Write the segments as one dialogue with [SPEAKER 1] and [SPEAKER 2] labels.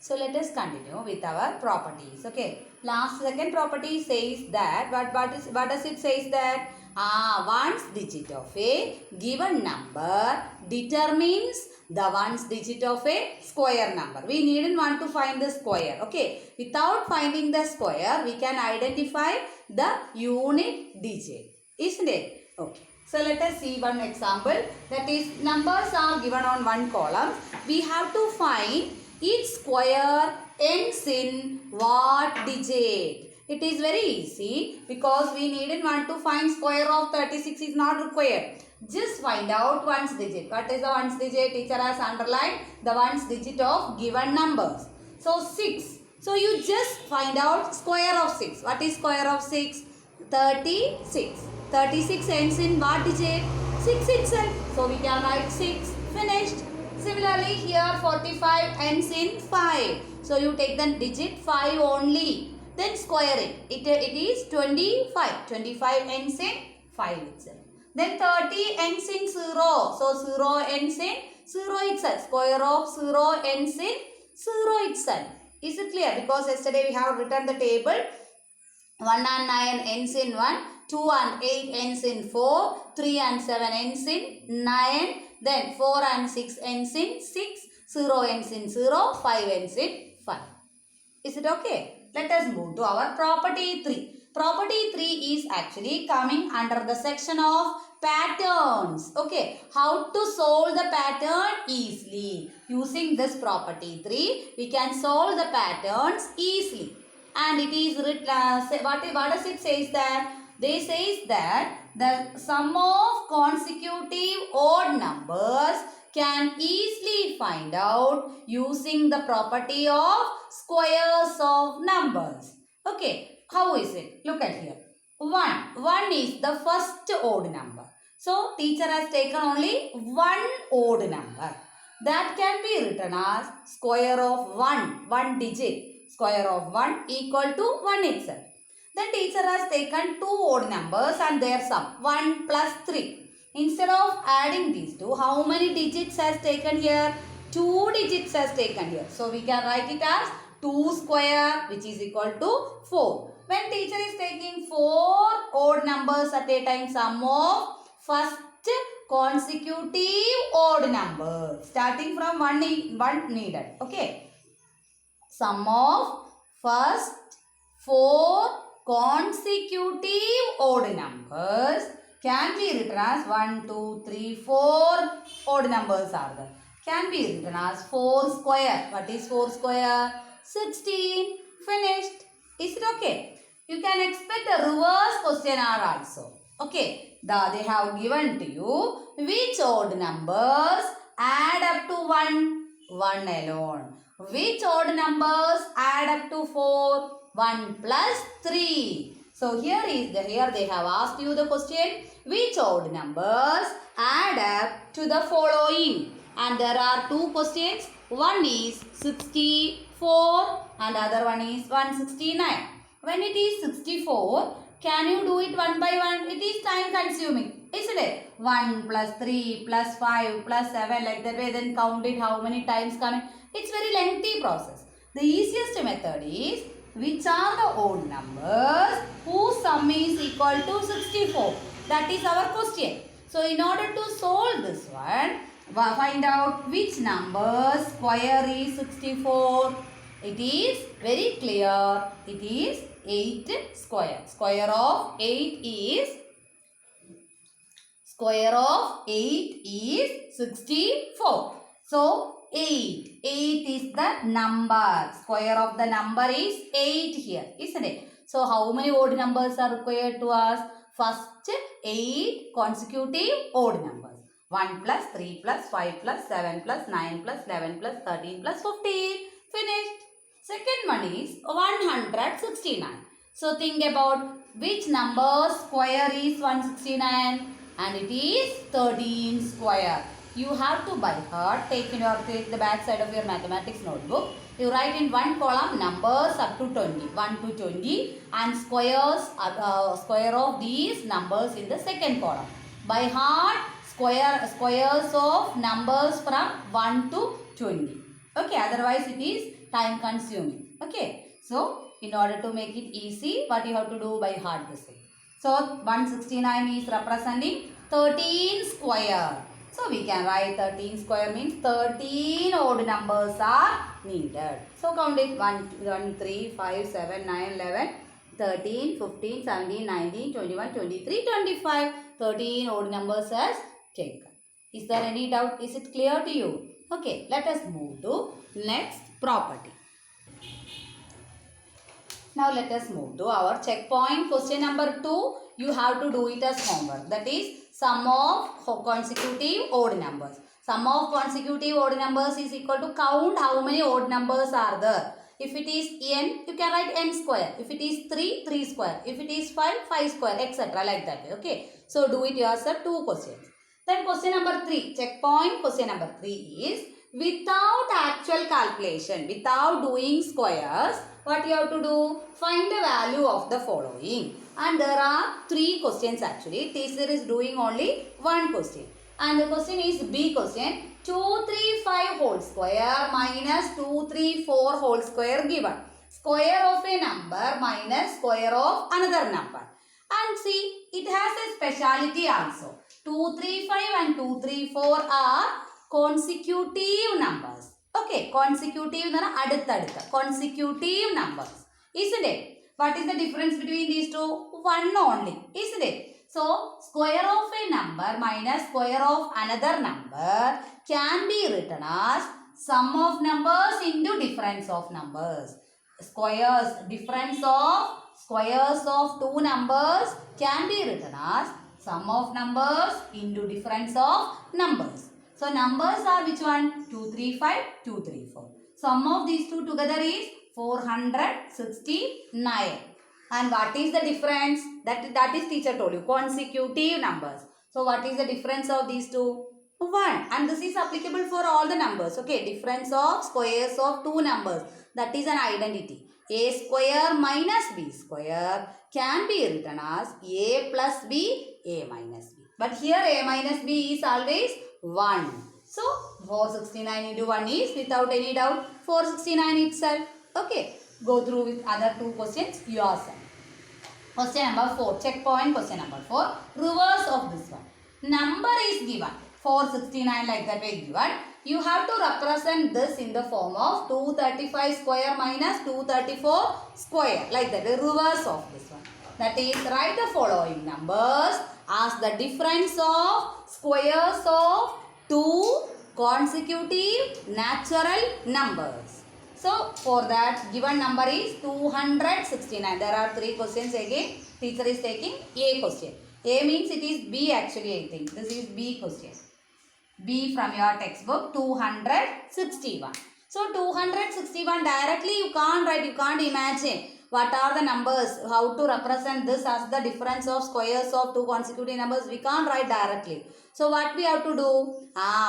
[SPEAKER 1] So let us continue with our properties. Okay. Second property says that what does it says that ones digit of a given number determines the ones digit of a square number. We needn't want to find the square. Okay. Without finding the square, we can identify the unit digit. Isn't it? Okay. So let us see one example. That is, numbers are given on one column. We have to find each square ends in what digit? It is very easy because we needn't want to find square of 36 is not required. Just find out ones digit. What is the ones digit? Teacher has underlined the ones digit of given numbers. So 6. So you just find out square of 6. What is square of 6? 36. 36 ends in what digit? 6 itself. So we can write 6. Finished. Similarly, here 45 ends in 5. So you take the digit 5 only. Then square it. It is 25. 25 ends in 5 itself. Then 30 ends in 0. So 0 ends in 0 itself. Square of 0 ends in 0 itself. Is it clear? Because yesterday we have written the table. 1 and 9 ends in 1. 2 and 8 ends in 4. 3 and 7 ends in 9. Then 4 and 6 ends in 6. 0 ends in 0. 5 ends in 5. Is it okay? Let us move to our property 3. Property 3 is actually coming under the section of patterns. Okay. How to solve the pattern easily. Using this property 3, we can solve the patterns easily. And it is written, what does it say that? They says that the sum of consecutive odd numbers can easily find out using the property of squares of numbers. Okay, how is it? Look at here. 1. 1 is the first odd number. So, teacher has taken only one odd number. That can be written as square of 1, one digit. Square of 1 equal to 1 itself. Then teacher has taken two odd numbers and their sum 1 plus 3. Instead of adding these two, how many digits has taken here? 2 digits has taken here. So we can write it as 2 square, which is equal to 4. When teacher is taking 4 odd numbers at a time, sum of first consecutive odd number starting from 1 needed. Okay. Sum of first 4 consecutive odd numbers can be written as 1, 2, 3, 4 odd numbers are there. Can be written as 4 square. What is 4 square? 16. Finished. Is it okay? You can expect a reverse question also. Okay. They have given to you which odd numbers add up to 1? 1 alone. Which odd numbers add up to 4? 1 plus 3. So here they have asked you the question, which odd numbers add up to the following? And there are two questions. One is 64 and other one is 169. When it is 64, can you do it one by one? It is time consuming, isn't it? 1 plus 3 plus 5 plus 7, like that way, then count it how many times coming. It's very lengthy process. The easiest method is, which are the odd numbers whose sum is equal to 64? That is our question. So in order to solve this one, find out which number square is 64. It is very clear. It is 8 square. Square of 8 is 64. So 8. 8 is the number. Square of the number is 8 here, isn't it? So how many odd numbers are required to us? First 8 consecutive odd numbers. 1 plus 3 plus 5 plus 7 plus 9 plus 11 plus 13 plus 15. Finished. Second one is 169. So think about which number square is 169, and it is 13 square. You have to by heart take the back side of your mathematics notebook. You write in one column numbers up to 20, 1 to 20, and square of these numbers in the second column. By heart squares of numbers from 1 to 20. Okay, otherwise it is time consuming. Okay, so in order to make it easy, what you have to do by heart guessing. So 169 is representing 13 square. So we can write 13 square means 13 odd numbers are needed. So count it 1, 3, 5, 7, 9, 11, 13, 15, 17, 19, 21, 23, 25. 13 odd numbers as taken. Is there any doubt? Is it clear to you? Okay, let us move to next property. Now let us move to our checkpoint. Question number 2. You have to do it as homework. That is sum of consecutive odd numbers. Sum of consecutive odd numbers is equal to count how many odd numbers are there. If it is n, you can write n square. If it is 3, 3 square. If it is 5, 5 square, etc. Like that. Okay. So do it yourself. 2 questions. Then question number 3. Checkpoint. Question number 3 is without actual calculation, without doing squares, what you have to do? Find the value of the following. And there are 3 questions actually. Teacher is doing only 1 question. And the question is B question. 235 whole square minus 234 whole square given. Square of a number minus square of another number. And see, it has a speciality also. 235 and 234 are consecutive numbers. Okay, consecutive consecutive numbers. Isn't it? What is the difference between these two? 1 only. Isn't it? So, square of a number minus square of another number can be written as sum of numbers into difference of numbers. Difference of squares of 2 numbers can be written as sum of numbers into difference of numbers. So, numbers are which one? 235, 234. Sum of these two together is 469. And what is the difference? That is teacher told you. Consecutive numbers. So, what is the difference of these two? 1. And this is applicable for all the numbers. Okay. Difference of squares of 2 numbers. That is an identity. A square minus B square can be written as A plus B, A minus B. But here A minus B is always 1. So, 469 into 1 is without any doubt 469 itself. Okay. Go through with other 2 questions yourself. Question number 4. Checkpoint question number 4. Reverse of this one. Number is given. 469 like that way given. You have to represent this in the form of 235 square minus 234 square. Like that. The reverse of this one. That is, write the following numbers as the difference of squares of 2 consecutive natural numbers. So, for that given number is 269. There are 3 questions again. Teacher is taking A question. A means it is B actually, I think. This is B question. B from your textbook, 261. So, 261 directly you can't write, you can't imagine. What are the numbers? How to represent this as the difference of squares of 2 consecutive numbers? We can't write directly. So, what we have to do?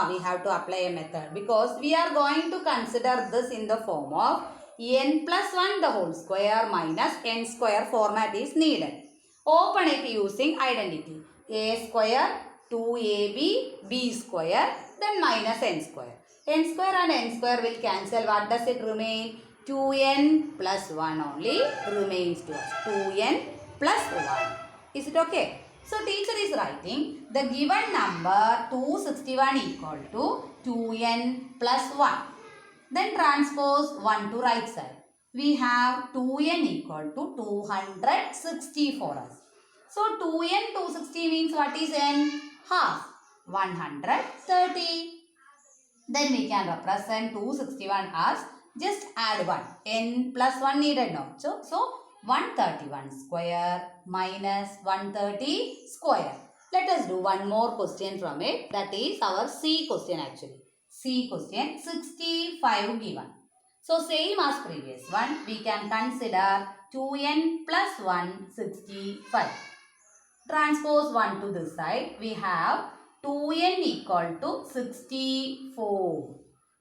[SPEAKER 1] We have to apply a method because we are going to consider this in the form of n plus 1 the whole square minus n square format is needed. Open it using identity. A square, 2ab, b square, then minus n square. N square and n square will cancel. What does it remain? 2n plus 1 only remains to us. 2n plus 1. Is it okay? So, teacher is writing the given number 261 equal to 2n plus 1. Then transpose 1 to right side. We have 2n equal to 260 for us. So, 2n 260 means what is n? Half. 130. Then we can represent 261 as just add 1. N plus 1 needed now. So 131 square minus 130 square. Let us do one more question from it. That is our C question actually. C question 65 given. So same as previous one. We can consider 2n plus 1 65. Transpose 1 to this side. We have 2n equal to 64.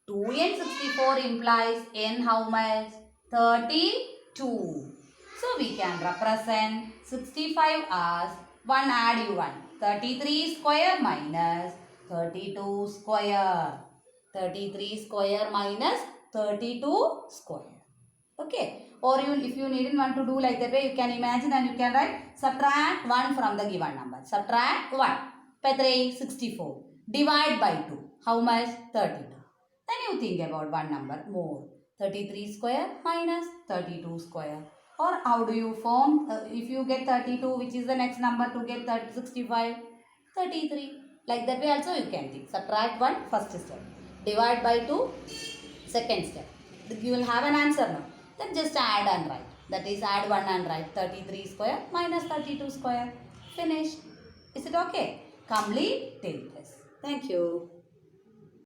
[SPEAKER 1] 2n 64 implies n how much? 32. So we can represent 65 as 1 add you 1. 33 square minus 32 square. 33 square minus 32 square. Okay, or if you needn't want to do like that way, you can imagine and you can write subtract 1 from the given number. Subtract 1. 64. Divide by 2. How much? 32. Then you think about one number more. 33 square minus 32 square. Or how do you form? If you get 32, which is the next number to get 65? 33. Like that way also you can think. Subtract 1, first step. Divide by 2, second step. You will have an answer now. Then just add and write. That is add 1 and write 33 square minus 32 square. Finish. Is it okay? Complete till this. Thank you.